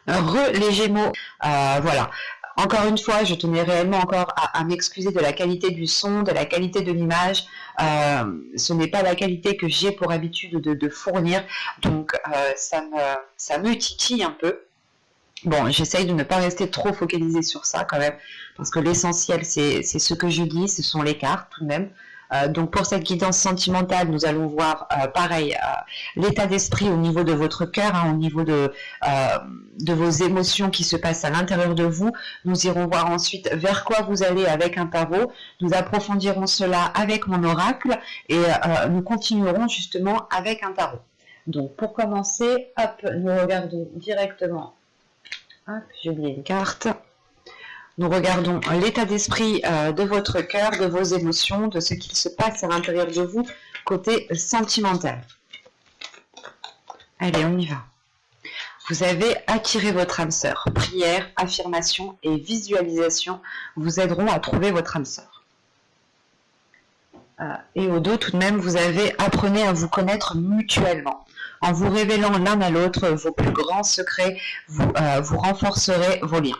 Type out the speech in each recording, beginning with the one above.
Les Gémeaux, voilà. Encore une fois, je tenais réellement encore à m'excuser de la qualité du son, de la qualité de l'image. Ce n'est pas la qualité que j'ai pour habitude de fournir, donc ça me titille un peu. Bon, j'essaye de ne pas rester trop focalisée sur ça quand même, parce que l'essentiel, c'est ce que je dis, ce sont les cartes tout de même. Donc pour cette guidance sentimentale, nous allons voir pareil l'état d'esprit au niveau de votre cœur, au niveau de vos émotions qui se passent à l'intérieur de vous. Nous irons voir ensuite vers quoi vous allez avec un tarot. Nous approfondirons cela avec mon oracle et nous continuerons justement avec un tarot. Donc pour commencer, hop, nous regardons directement. Hop, j'ai oublié une carte. Nous regardons l'état d'esprit de votre cœur, de vos émotions, de ce qu'il se passe à l'intérieur de vous, côté sentimental. Allez, on y va. Vous avez attiré votre âme sœur. Prière, affirmation et visualisation vous aideront à trouver votre âme sœur. Et au dos, tout de même, vous avez apprenez à vous connaître mutuellement. En vous révélant l'un à l'autre vos plus grands secrets, vous renforcerez vos liens.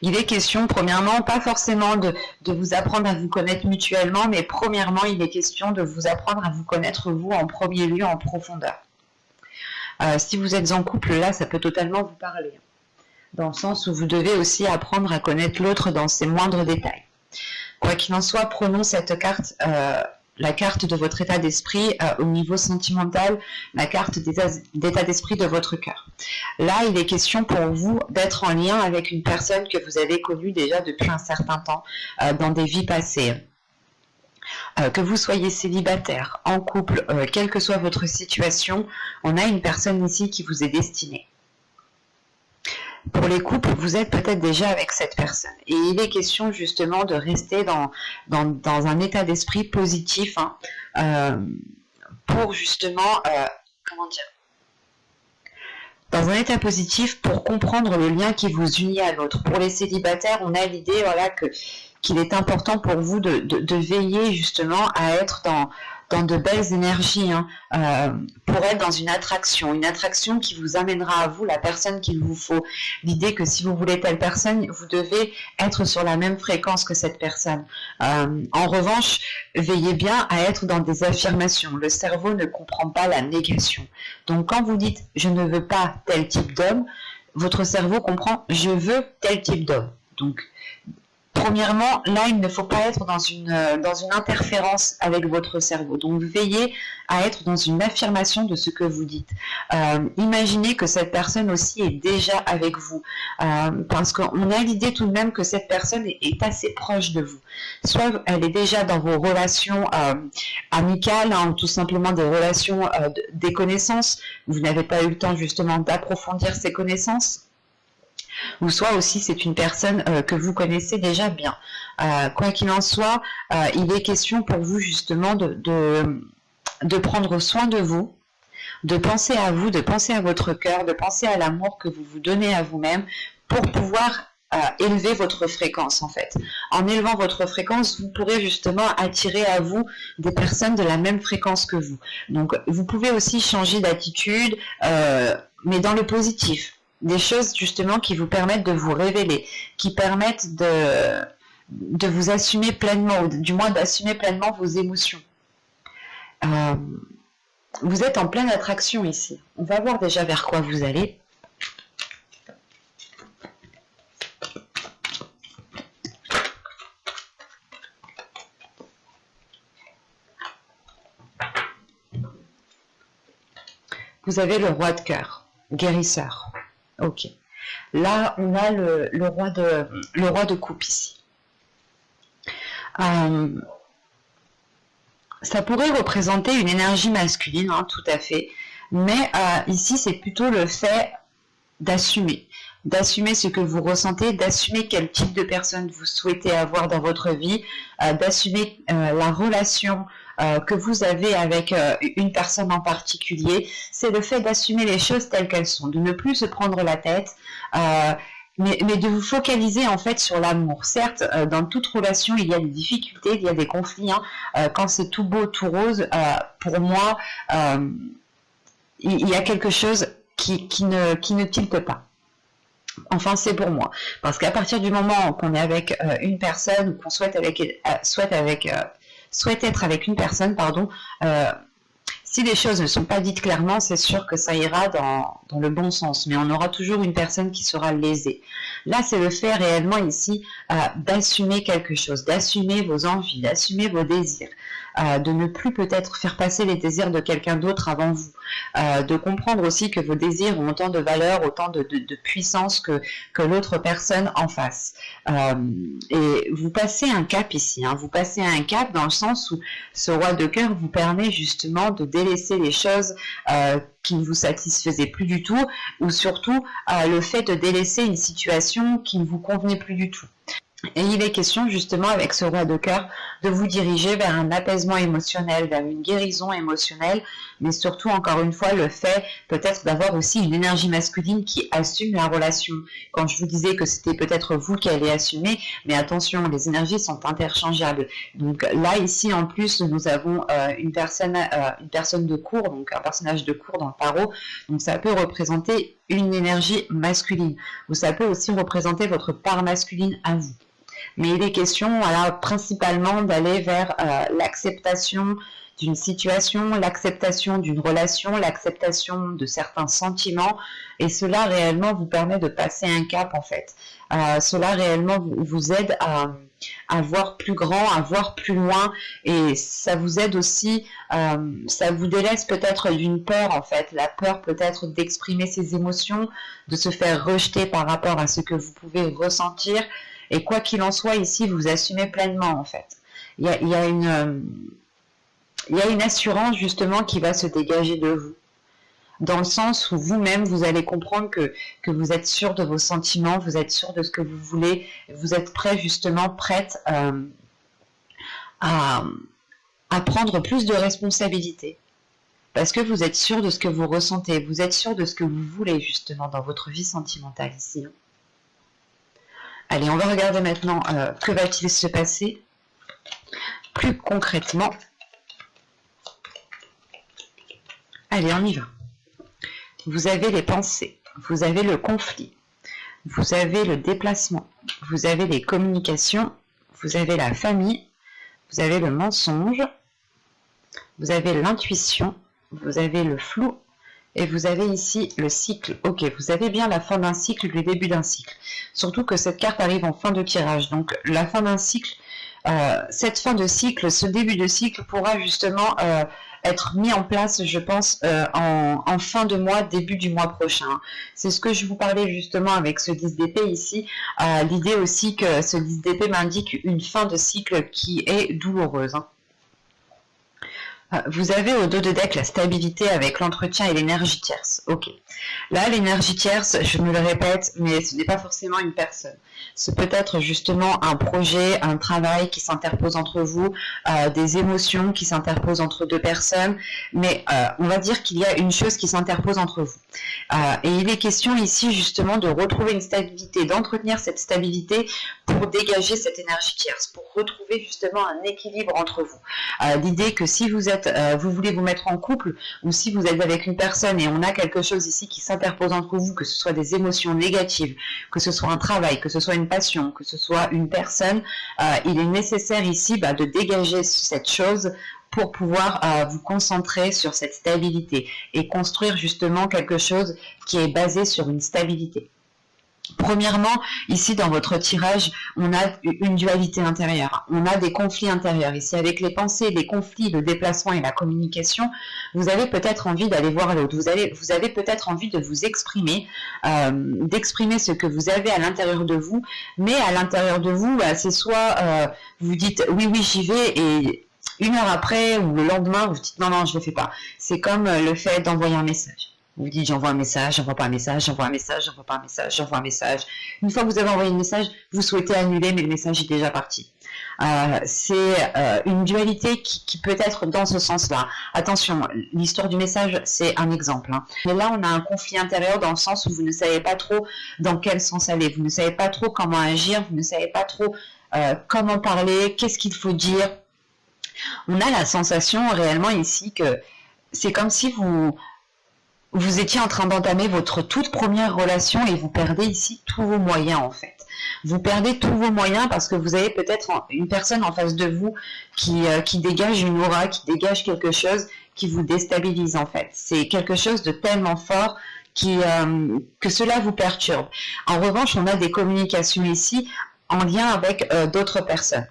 Il est question, premièrement, pas forcément de vous apprendre à vous connaître mutuellement, mais premièrement, il est question de vous apprendre à vous connaître vous en premier lieu, en profondeur. Si vous êtes en couple, là, ça peut totalement vous parler. Dans le sens où vous devez aussi apprendre à connaître l'autre dans ses moindres détails. Quoi qu'il en soit, prenons cette carte, la carte de votre état d'esprit au niveau sentimental, la carte d'état d'esprit de votre cœur. Là, il est question pour vous d'être en lien avec une personne que vous avez connue déjà depuis un certain temps dans des vies passées. Que vous soyez célibataire, en couple, quelle que soit votre situation, on a une personne ici qui vous est destinée. Pour les couples, vous êtes peut-être déjà avec cette personne. Et il est question justement de rester dans un état d'esprit positif pour justement, comment dire, dans un état positif pour comprendre le lien qui vous unit à l'autre. Pour les célibataires, on a l'idée qu'il est important pour vous de veiller justement à être dans de belles énergies, pour être dans une attraction qui vous amènera à vous la personne qu'il vous faut. L'idée que si vous voulez telle personne, vous devez être sur la même fréquence que cette personne. En revanche, veillez bien à être dans des affirmations. Le cerveau ne comprend pas la négation. Donc quand vous dites « je ne veux pas tel type d'homme », votre cerveau comprend « je veux tel type d'homme ». Donc, premièrement, là, il ne faut pas être dans une interférence avec votre cerveau. Donc, veillez à être dans une affirmation de ce que vous dites. Imaginez que cette personne aussi est déjà avec vous. Parce qu'on a l'idée tout de même que cette personne est assez proche de vous. Soit elle est déjà dans vos relations amicales, ou tout simplement des relations, des connaissances. Vous n'avez pas eu le temps justement d'approfondir ces connaissances. Ou soit aussi c'est une personne que vous connaissez déjà bien. Quoi qu'il en soit, il est question pour vous justement de prendre soin de vous, de penser à vous, de penser à votre cœur, de penser à l'amour que vous vous donnez à vous-même pour pouvoir élever votre fréquence en fait. En élevant votre fréquence, vous pourrez justement attirer à vous des personnes de la même fréquence que vous. Donc vous pouvez aussi changer d'attitude, mais dans le positif. Des choses justement qui vous permettent de vous révéler, qui permettent de vous assumer pleinement, ou du moins d'assumer pleinement vos émotions. Vous êtes en pleine attraction ici. On va voir déjà vers quoi vous allez. Vous avez le roi de cœur, guérisseur. Ok. Là, on a le roi de coupe ici. Ça pourrait représenter une énergie masculine, tout à fait. Mais ici, c'est plutôt le fait d'assumer. D'assumer ce que vous ressentez, d'assumer quel type de personne vous souhaitez avoir dans votre vie, d'assumer la relation que vous avez avec une personne en particulier. C'est le fait d'assumer les choses telles qu'elles sont, de ne plus se prendre la tête, mais de vous focaliser en fait sur l'amour. Certes, dans toute relation, il y a des difficultés, il y a des conflits. Quand c'est tout beau, tout rose, pour moi, il y a quelque chose qui ne tilte pas. Enfin, c'est pour moi. Parce qu'à partir du moment qu'on est avec une personne, ou qu'on souhaite être avec une personne, pardon, si les choses ne sont pas dites clairement, c'est sûr que ça ira dans le bon sens, mais on aura toujours une personne qui sera lésée. Là, c'est le fait réellement ici d'assumer quelque chose, d'assumer vos envies, d'assumer vos désirs, de ne plus peut-être faire passer les désirs de quelqu'un d'autre avant vous, de comprendre aussi que vos désirs ont autant de valeur, autant de puissance que l'autre personne en face. Et vous passez un cap ici, hein, vous passez un cap dans le sens où ce roi de cœur vous permet justement de délaisser les choses qui ne vous satisfaisaient plus du tout, ou surtout le fait de délaisser une situation qui ne vous convenait plus du tout. Et il est question justement avec ce roi de cœur de vous diriger vers un apaisement émotionnel, vers une guérison émotionnelle, mais surtout encore une fois le fait peut-être d'avoir aussi une énergie masculine qui assume la relation. Quand je vous disais que c'était peut-être vous qui allez assumer, mais attention, les énergies sont interchangeables. Donc là ici en plus nous avons une personne de cour, donc un personnage de cour dans le tarot, donc ça peut représenter une énergie masculine, ou ça peut aussi représenter votre part masculine à vous. Mais il est question, voilà, principalement d'aller vers l'acceptation d'une situation, l'acceptation d'une relation, l'acceptation de certains sentiments, et cela réellement vous permet de passer un cap en fait. Cela réellement vous aide à voir plus grand, à voir plus loin, et ça vous aide aussi, ça vous délaisse peut-être d'une peur en fait, la peur peut-être d'exprimer ses émotions, de se faire rejeter par rapport à ce que vous pouvez ressentir. Et quoi qu'il en soit, ici, vous assumez pleinement, en fait. Il y a une assurance, justement, qui va se dégager de vous. Dans le sens où vous-même, vous allez comprendre que vous êtes sûr de vos sentiments, vous êtes sûr de ce que vous voulez, vous êtes prêt, justement, prête à prendre plus de responsabilités. Parce que vous êtes sûr de ce que vous ressentez, vous êtes sûr de ce que vous voulez, justement, dans votre vie sentimentale, ici. Allez, on va regarder maintenant que va-t-il se passer plus concrètement. Allez, on y va. Vous avez les pensées, vous avez le conflit, vous avez le déplacement, vous avez les communications, vous avez la famille, vous avez le mensonge, vous avez l'intuition, vous avez le flou, et vous avez ici le cycle. Ok, vous avez bien la fin d'un cycle, le début d'un cycle. Surtout que cette carte arrive en fin de tirage. Donc la fin d'un cycle, cette fin de cycle, ce début de cycle pourra justement être mis en place, je pense, en fin de mois, début du mois prochain. C'est ce que je vous parlais justement avec ce 10 d'épée ici. L'idée aussi que ce 10 d'épée m'indique une fin de cycle qui est douloureuse. Hein. Vous avez au dos de deck la stabilité avec l'entretien et l'énergie tierce. Ok. Là, l'énergie tierce, je me le répète, mais ce n'est pas forcément une personne. Ce peut être justement un projet, un travail qui s'interpose entre vous, des émotions qui s'interposent entre deux personnes, mais on va dire qu'il y a une chose qui s'interpose entre vous. Et il est question ici justement de retrouver une stabilité, d'entretenir cette stabilité pour dégager cette énergie tierce, pour retrouver justement un équilibre entre vous. L'idée que si vous êtes, vous voulez vous mettre en couple, ou si vous êtes avec une personne et on a quelque chose ici qui s'interpose entre vous, que ce soit des émotions négatives, que ce soit un travail, que ce soit une passion, que ce soit une personne, il est nécessaire ici de dégager cette chose pour pouvoir vous concentrer sur cette stabilité et construire justement quelque chose qui est basé sur une stabilité. Premièrement, ici dans votre tirage, on a une dualité intérieure, on a des conflits intérieurs. Ici avec les pensées, les conflits, le déplacement et la communication, vous avez peut-être envie d'aller voir l'autre, vous avez peut-être envie de vous exprimer, d'exprimer ce que vous avez à l'intérieur de vous, mais à l'intérieur de vous, c'est soit vous dites oui, j'y vais et une heure après ou le lendemain, vous dites non, je ne le fais pas. C'est comme le fait d'envoyer un message. Vous dites j'envoie un message, j'envoie pas un message, j'envoie un message, j'envoie pas un message, j'envoie un message. Une fois que vous avez envoyé le message, vous souhaitez annuler, mais le message est déjà parti. C'est une dualité qui peut être dans ce sens-là. Attention, l'histoire du message, c'est un exemple. Hein. Mais là, on a un conflit intérieur dans le sens où vous ne savez pas trop dans quel sens aller. Vous ne savez pas trop comment agir, vous ne savez pas trop comment parler, qu'est-ce qu'il faut dire. On a la sensation réellement ici que c'est comme si vous vous étiez en train d'entamer votre toute première relation et vous perdez ici tous vos moyens en fait. Vous perdez tous vos moyens parce que vous avez peut-être une personne en face de vous qui dégage une aura, qui dégage quelque chose qui vous déstabilise en fait. C'est quelque chose de tellement fort que cela vous perturbe. En revanche, on a des communications ici en lien avec d'autres personnes.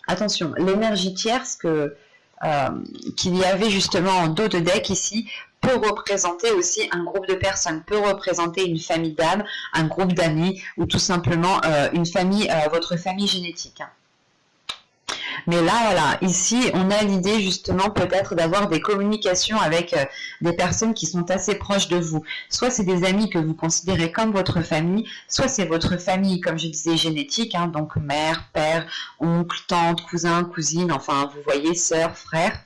Attention, l'énergie tierce qu'il y avait justement en dos de deck ici peut représenter aussi un groupe de personnes, peut représenter une famille d'âmes, un groupe d'amis ou tout simplement une famille, votre famille génétique. Mais là, voilà, ici, on a l'idée justement peut-être d'avoir des communications avec des personnes qui sont assez proches de vous. Soit c'est des amis que vous considérez comme votre famille, soit c'est votre famille, comme je disais, génétique, hein, donc mère, père, oncle, tante, cousin, cousine, enfin, vous voyez, sœur, frère.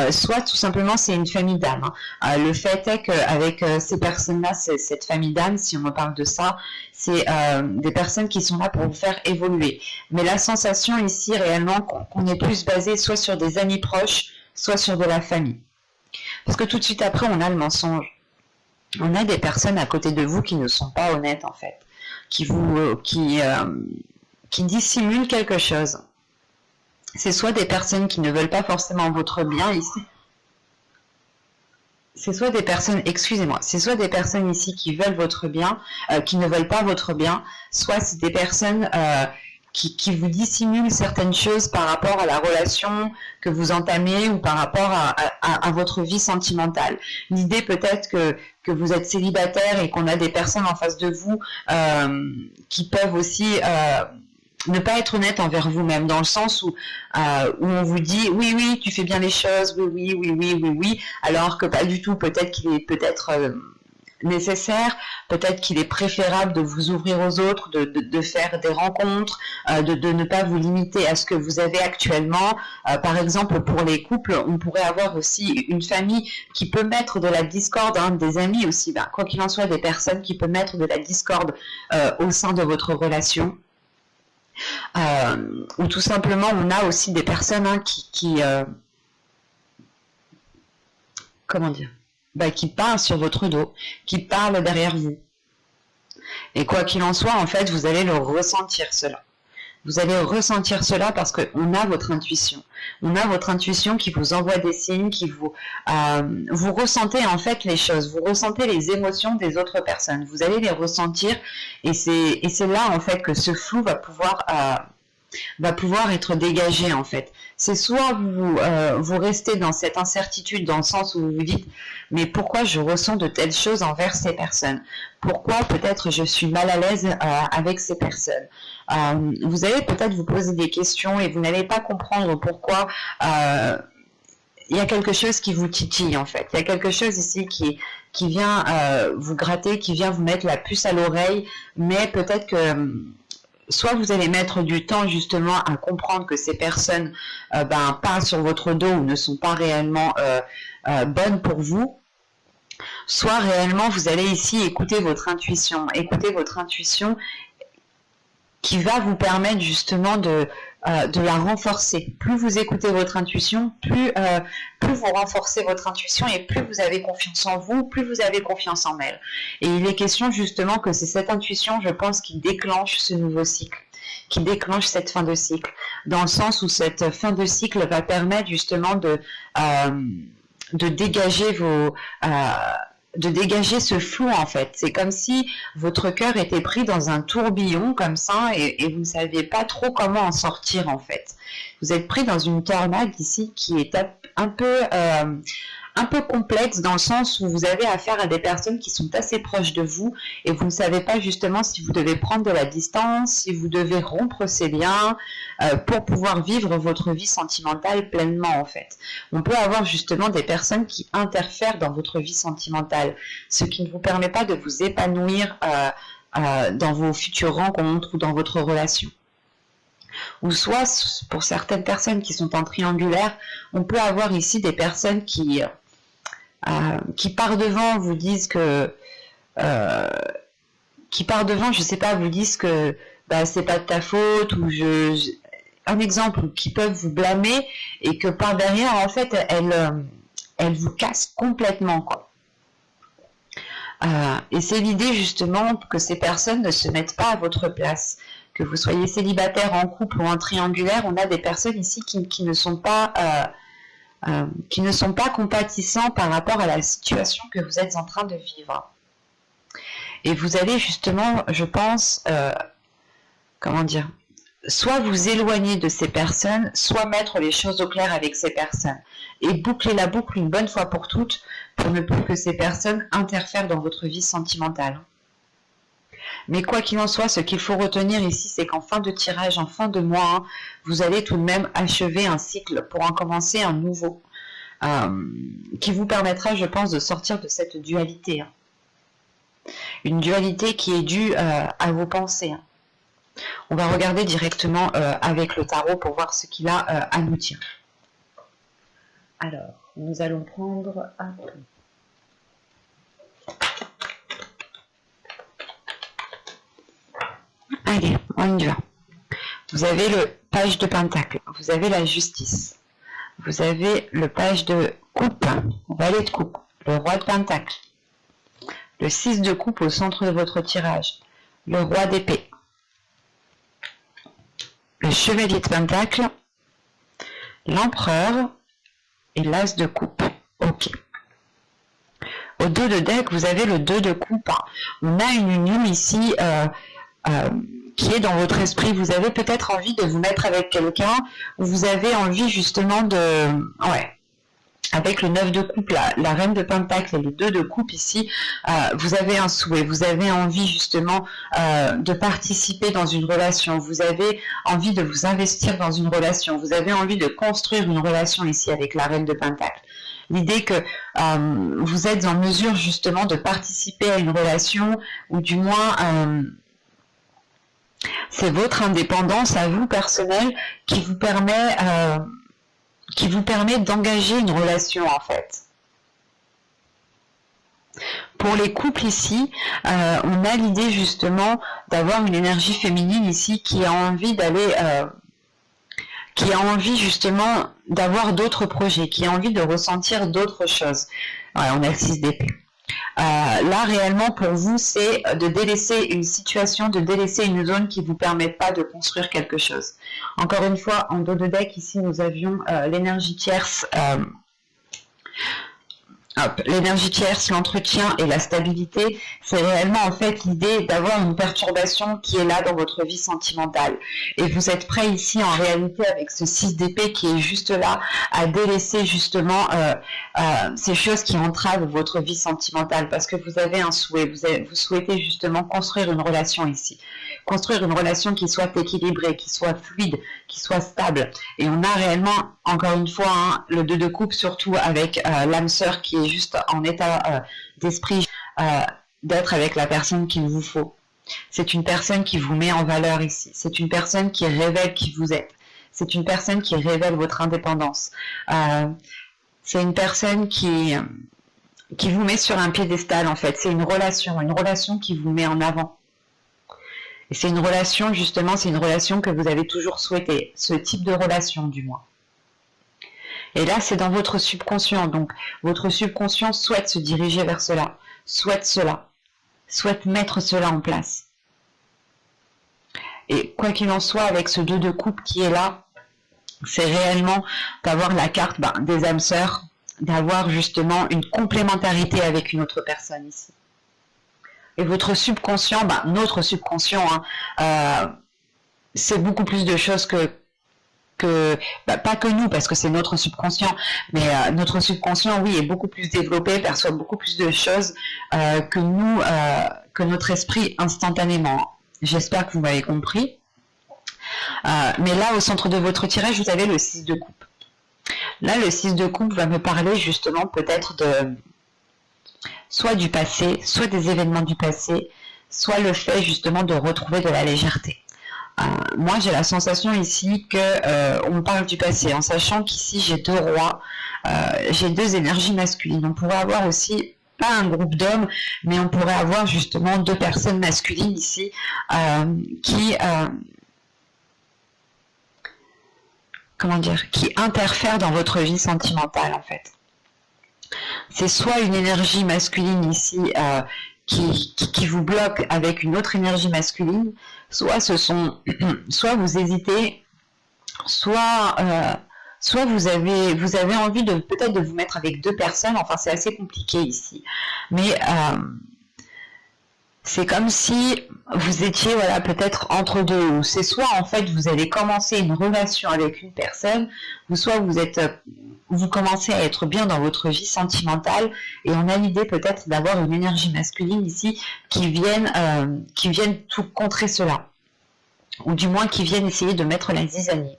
Soit tout simplement c'est une famille d'âmes. Le fait est qu'avec ces personnes-là, cette famille d'âmes, si on me parle de ça, c'est des personnes qui sont là pour vous faire évoluer. Mais la sensation ici réellement qu'on est plus basé soit sur des amis proches, soit sur de la famille. Parce que tout de suite après, on a le mensonge. On a des personnes à côté de vous qui ne sont pas honnêtes en fait, qui dissimulent quelque chose. C'est soit des personnes qui ne veulent pas forcément votre bien ici. C'est soit des personnes, excusez-moi, c'est soit des personnes ici qui veulent votre bien, qui ne veulent pas votre bien, soit c'est des personnes qui vous dissimulent certaines choses par rapport à la relation que vous entamez ou par rapport à votre vie sentimentale. L'idée peut-être que vous êtes célibataire et qu'on a des personnes en face de vous qui peuvent aussi ne pas être honnête envers vous-même, dans le sens où on vous dit oui, oui, tu fais bien les choses, oui, alors que pas du tout. Peut-être qu'il est nécessaire, peut-être qu'il est préférable de vous ouvrir aux autres, de faire des rencontres, de ne pas vous limiter à ce que vous avez actuellement. Par exemple, pour les couples, on pourrait avoir aussi une famille qui peut mettre de la discorde, hein, des amis aussi, quoi qu'il en soit, des personnes qui peuvent mettre de la discorde au sein de votre relation. Ou tout simplement on a aussi des personnes comment dire, qui parlent sur votre dos, qui parlent derrière vous. Et quoi qu'il en soit, en fait, vous allez le ressentir cela. Vous allez ressentir cela parce qu'on a votre intuition. On a votre intuition qui vous envoie des signes, qui vous ressentez en fait les choses, vous ressentez les émotions des autres personnes. Vous allez les ressentir et c'est là en fait que ce flou va pouvoir être dégagé en fait. C'est soit vous restez dans cette incertitude dans le sens où vous vous dites mais pourquoi je ressens de telles choses envers ces personnes? Pourquoi peut-être je suis mal à l'aise avec ces personnes? Vous allez peut-être vous poser des questions et vous n'allez pas comprendre pourquoi il y a quelque chose qui vous titille en fait. Il y a quelque chose ici qui vient vous gratter, qui vient vous mettre la puce à l'oreille, mais peut-être que soit vous allez mettre du temps justement à comprendre que ces personnes parlent sur votre dos ou ne sont pas réellement bonnes pour vous, soit réellement vous allez ici écouter votre intuition qui va vous permettre justement de la renforcer. Plus vous écoutez votre intuition, plus vous renforcez votre intuition et plus vous avez confiance en vous, plus vous avez confiance en elle. Et il est question justement que c'est cette intuition, je pense, qui déclenche ce nouveau cycle, qui déclenche cette fin de cycle, dans le sens où cette fin de cycle va permettre justement de dégager de dégager ce flou en fait. C'est comme si votre cœur était pris dans un tourbillon comme ça et vous ne saviez pas trop comment en sortir en fait. Vous êtes pris dans une tornade ici qui est un peu complexe dans le sens où vous avez affaire à des personnes qui sont assez proches de vous et vous ne savez pas justement si vous devez prendre de la distance, si vous devez rompre ces liens pour pouvoir vivre votre vie sentimentale pleinement en fait. On peut avoir justement des personnes qui interfèrent dans votre vie sentimentale, ce qui ne vous permet pas de vous épanouir dans vos futures rencontres ou dans votre relation. Ou soit, pour certaines personnes qui sont en triangulaire, on peut avoir ici des personnes qui par devant vous disent que je sais pas, vous disent que c'est pas de ta faute ou un exemple, qui peuvent vous blâmer et que par derrière en fait elles vous cassent complètement quoi. Et c'est l'idée justement que ces personnes ne se mettent pas à votre place. Que vous soyez célibataire, en couple ou en triangulaire, on a des personnes ici qui ne sont pas compatissants par rapport à la situation que vous êtes en train de vivre. Et vous allez justement, je pense, comment dire, soit vous éloigner de ces personnes, soit mettre les choses au clair avec ces personnes. Et boucler la boucle une bonne fois pour toutes, pour ne plus que ces personnes interfèrent dans votre vie sentimentale. Mais quoi qu'il en soit, ce qu'il faut retenir ici, c'est qu'en fin de tirage, en fin de mois, vous allez tout de même achever un cycle pour en commencer un nouveau, qui vous permettra, je pense, de sortir de cette dualité. Une dualité qui est due à vos pensées. On va regarder directement avec le tarot pour voir ce qu'il a à nous dire. Alors, nous allons prendre un peu. Allez, on y va. Vous avez le page de pentacle, vous avez la justice, vous avez le page de coupe, valet de coupe, le roi de pentacle, le 6 de coupe au centre de votre tirage, le roi d'épée, le chevalier de pentacle, l'empereur et l'as de coupe. Ok. Au dos de deck, vous avez le 2 de coupe. On a une union ici qui est dans votre esprit. Vous avez peut-être envie de vous mettre avec quelqu'un, ou vous avez envie justement de... Ouais. Avec le 9 de coupe, la reine de pentacle et le 2 de coupe ici, vous avez un souhait, vous avez envie justement de participer dans une relation, vous avez envie de vous investir dans une relation, vous avez envie de construire une relation ici avec la reine de pentacle. L'idée que vous êtes en mesure justement de participer à une relation, ou du moins c'est votre indépendance à vous personnelle qui vous permet d'engager une relation en fait. Pour les couples ici, on a l'idée justement d'avoir une énergie féminine ici qui a envie d'aller, qui a envie justement d'avoir d'autres projets, qui a envie de ressentir d'autres choses. Ouais, on a le 6 d'épée. Là réellement pour vous c'est de délaisser une situation, de délaisser une zone qui ne vous permet pas de construire quelque chose. Encore une fois, en dos de deck ici nous avions l'énergie tierce, l'énergie tierce, l'entretien et la stabilité. C'est réellement en fait l'idée d'avoir une perturbation qui est là dans votre vie sentimentale. Et vous êtes prêt ici en réalité avec ce 6 d'épée qui est juste là à délaisser justement ces choses qui entravent votre vie sentimentale parce que vous avez un souhait, vous souhaitez justement construire une relation ici. Construire une relation qui soit équilibrée, qui soit fluide, qui soit stable. Et on a réellement, encore une fois, le 2 de coupe, surtout avec l'âme sœur qui est juste en état d'esprit d'être avec la personne qu'il vous faut. C'est une personne qui vous met en valeur ici. C'est une personne qui révèle qui vous êtes. C'est une personne qui révèle votre indépendance. C'est une personne qui vous met sur un piédestal, en fait. C'est une relation qui vous met en avant. Et c'est une relation, justement, c'est une relation que vous avez toujours souhaité, ce type de relation, du moins. Et là, c'est dans votre subconscient. Donc, votre subconscient souhaite se diriger vers cela, souhaite mettre cela en place. Et quoi qu'il en soit, avec ce 2 de coupe qui est là, c'est réellement d'avoir la carte des âmes sœurs, d'avoir justement une complémentarité avec une autre personne ici. Et votre subconscient, notre subconscient, c'est beaucoup plus de choses pas que nous, parce que c'est notre subconscient, mais notre subconscient, oui, est beaucoup plus développé, perçoit beaucoup plus de choses que nous, que notre esprit instantanément. J'espère que vous m'avez compris. Mais là, au centre de votre tirage, vous avez le 6 de coupe. Là, le 6 de coupe va me parler justement peut-être de... soit du passé, soit des événements du passé, soit le fait justement de retrouver de la légèreté. Moi j'ai la sensation ici que on parle du passé, en sachant qu'ici j'ai 2 rois, j'ai 2 énergies masculines. On pourrait avoir aussi, pas un groupe d'hommes, mais on pourrait avoir justement 2 personnes masculines ici qui interfèrent dans votre vie sentimentale en fait. C'est soit une énergie masculine ici qui vous bloquent avec une autre énergie masculine, soit soit vous hésitez, soit vous avez envie de peut-être de vous mettre avec deux personnes. Enfin, c'est assez compliqué ici, mais c'est comme si vous étiez voilà peut-être entre deux, ou c'est soit en fait vous allez commencer une relation avec une personne, ou soit vous commencez à être bien dans votre vie sentimentale, et on a l'idée peut-être d'avoir une énergie masculine ici qui vienne tout contrer cela, ou du moins qui viennent essayer de mettre la zizanie.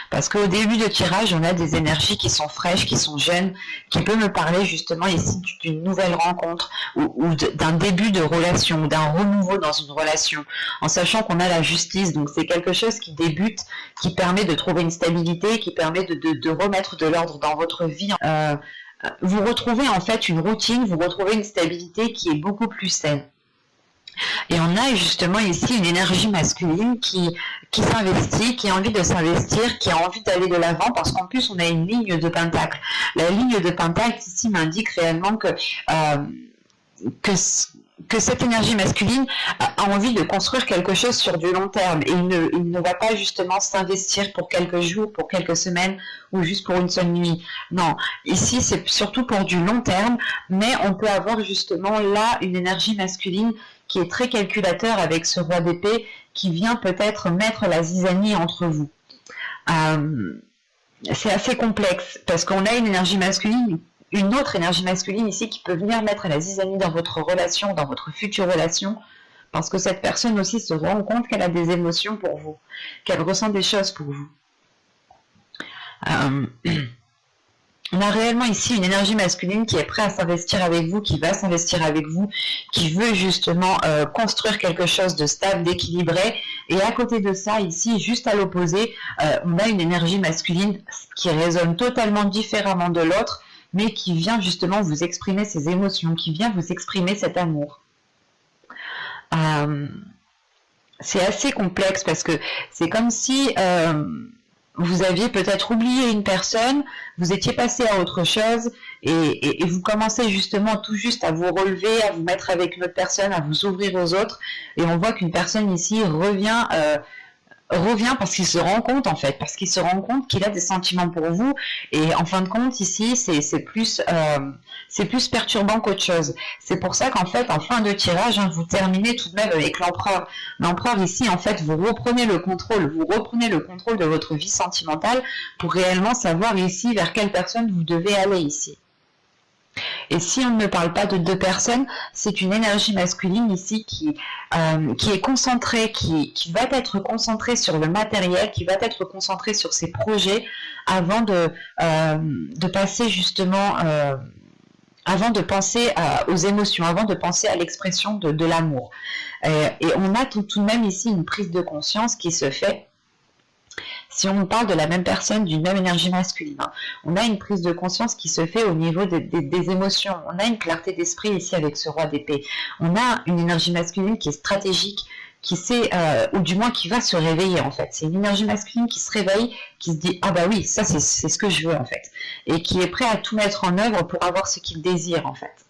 Parce qu'au début de tirage, on a des énergies qui sont fraîches, qui sont jeunes, qui peuvent me parler justement ici d'une nouvelle rencontre ou d'un début de relation, ou d'un renouveau dans une relation, en sachant qu'on a la justice. Donc c'est quelque chose qui débute, qui permet de trouver une stabilité, qui permet de remettre de l'ordre dans votre vie. Vous retrouvez en fait une routine, vous retrouvez une stabilité qui est beaucoup plus saine. Et on a justement ici une énergie masculine qui s'investit, qui a envie de s'investir, qui a envie d'aller de l'avant, parce qu'en plus on a une ligne de pentacle. La ligne de pentacle ici m'indique réellement que cette énergie masculine a envie de construire quelque chose sur du long terme, et il ne va pas justement s'investir pour quelques jours, pour quelques semaines, ou juste pour une seule nuit. Non, ici c'est surtout pour du long terme, mais on peut avoir justement là une énergie masculine qui est très calculateur avec ce roi d'épée, qui vient peut-être mettre la zizanie entre vous. C'est assez complexe, parce qu'on a une énergie masculine, une autre énergie masculine ici qui peut venir mettre la zizanie dans votre relation, dans votre future relation, parce que cette personne aussi se rend compte qu'elle a des émotions pour vous, qu'elle ressent des choses pour vous. On a réellement ici une énergie masculine qui est prête à s'investir avec vous, qui va s'investir avec vous, qui veut justement construire quelque chose de stable, d'équilibré. Et à côté de ça, ici, juste à l'opposé, on a une énergie masculine qui résonne totalement différemment de l'autre, mais qui vient justement vous exprimer ses émotions, qui vient vous exprimer cet amour. C'est assez complexe, parce que c'est comme si vous aviez peut-être oublié une personne, vous étiez passé à autre chose, et vous commencez justement tout juste à vous relever, à vous mettre avec une autre personne, à vous ouvrir aux autres, et on voit qu'une personne ici revient parce qu'il se rend compte en fait, parce qu'il se rend compte qu'il a des sentiments pour vous, et en fin de compte ici c'est plus perturbant qu'autre chose. C'est pour ça qu'en fait en fin de tirage, vous terminez tout de même avec l'empereur. L'empereur ici en fait vous reprenez le contrôle de votre vie sentimentale pour réellement savoir ici vers quelle personne vous devez aller ici. Et si on ne parle pas de deux personnes, c'est une énergie masculine ici qui est concentrée, qui va être concentrée sur le matériel, qui va être concentrée sur ses projets avant de passer justement, avant de penser aux émotions, avant de penser à l'expression de l'amour. Et on a tout de même ici une prise de conscience qui se fait. Si on parle de la même personne, d'une même énergie masculine, on a une prise de conscience qui se fait au niveau des émotions. On a une clarté d'esprit ici avec ce roi d'épée. On a une énergie masculine qui est stratégique, qui sait, ou du moins qui va se réveiller en fait. C'est une énergie masculine qui se réveille, qui se dit « Ah bah oui, ça c'est ce que je veux en fait ». Et qui est prêt à tout mettre en œuvre pour avoir ce qu'il désire en fait.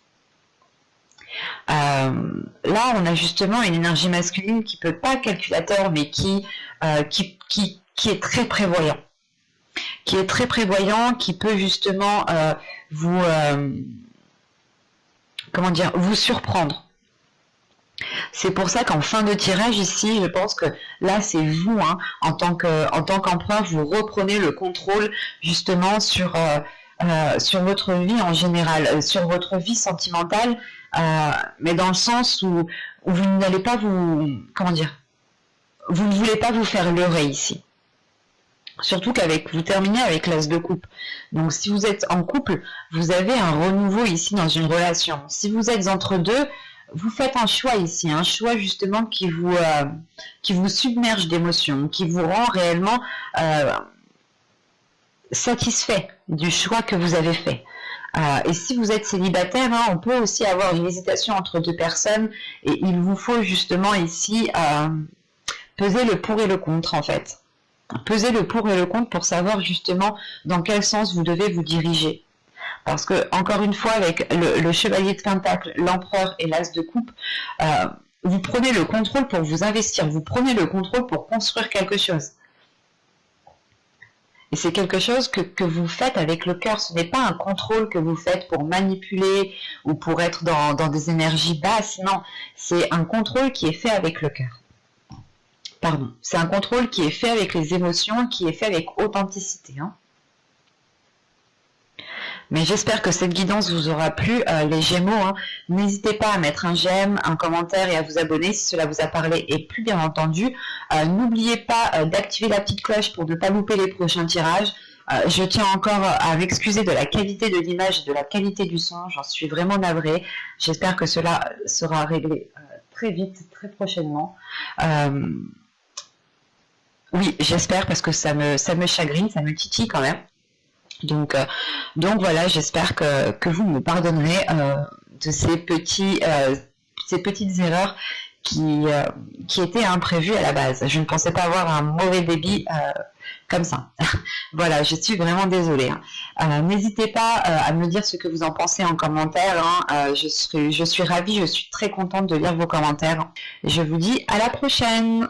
Là, on a justement une énergie masculine qui peut pas calculateur, mais qui est très prévoyant, qui peut justement vous surprendre. C'est pour ça qu'en fin de tirage ici, je pense que là c'est vous, en tant qu'empereur, vous reprenez le contrôle justement sur votre vie en général, sur votre vie sentimentale, mais dans le sens où vous n'allez pas vous ne voulez pas vous faire leurrer ici. Surtout vous terminez avec l'as de coupe. Donc si vous êtes en couple, vous avez un renouveau ici dans une relation. Si vous êtes entre deux, vous faites un choix ici, un choix justement qui vous submerge d'émotions, qui vous rend réellement satisfait du choix que vous avez fait. Et si vous êtes célibataire, on peut aussi avoir une hésitation entre deux personnes, et il vous faut justement ici peser le pour et le contre en fait. Peser le pour et le contre pour savoir justement dans quel sens vous devez vous diriger. Parce que, encore une fois, avec le chevalier de Pentacle, l'empereur et l'as de coupe, vous prenez le contrôle pour vous investir, vous prenez le contrôle pour construire quelque chose. Et c'est quelque chose que vous faites avec le cœur. Ce n'est pas un contrôle que vous faites pour manipuler ou pour être dans des énergies basses. Non, c'est un contrôle qui est fait avec le cœur. Pardon, c'est un contrôle qui est fait avec les émotions, qui est fait avec authenticité. Hein. Mais j'espère que cette guidance vous aura plu, les Gémeaux. Hein. N'hésitez pas à mettre un j'aime, un commentaire et à vous abonner si cela vous a parlé et plus bien entendu. N'oubliez pas d'activer la petite cloche pour ne pas louper les prochains tirages. Je tiens encore à m'excuser de la qualité de l'image et de la qualité du son. J'en suis vraiment navrée. J'espère que cela sera réglé très vite, très prochainement. Oui, j'espère parce que ça me chagrine, ça me titille quand même. Donc voilà, j'espère que vous me pardonnerez de ces petites erreurs qui étaient imprévues à la base. Je ne pensais pas avoir un mauvais débit comme ça. Voilà, je suis vraiment désolée. Hein. N'hésitez pas à me dire ce que vous en pensez en commentaire. Hein. Je suis ravie, je suis très contente de lire vos commentaires. Je vous dis à la prochaine.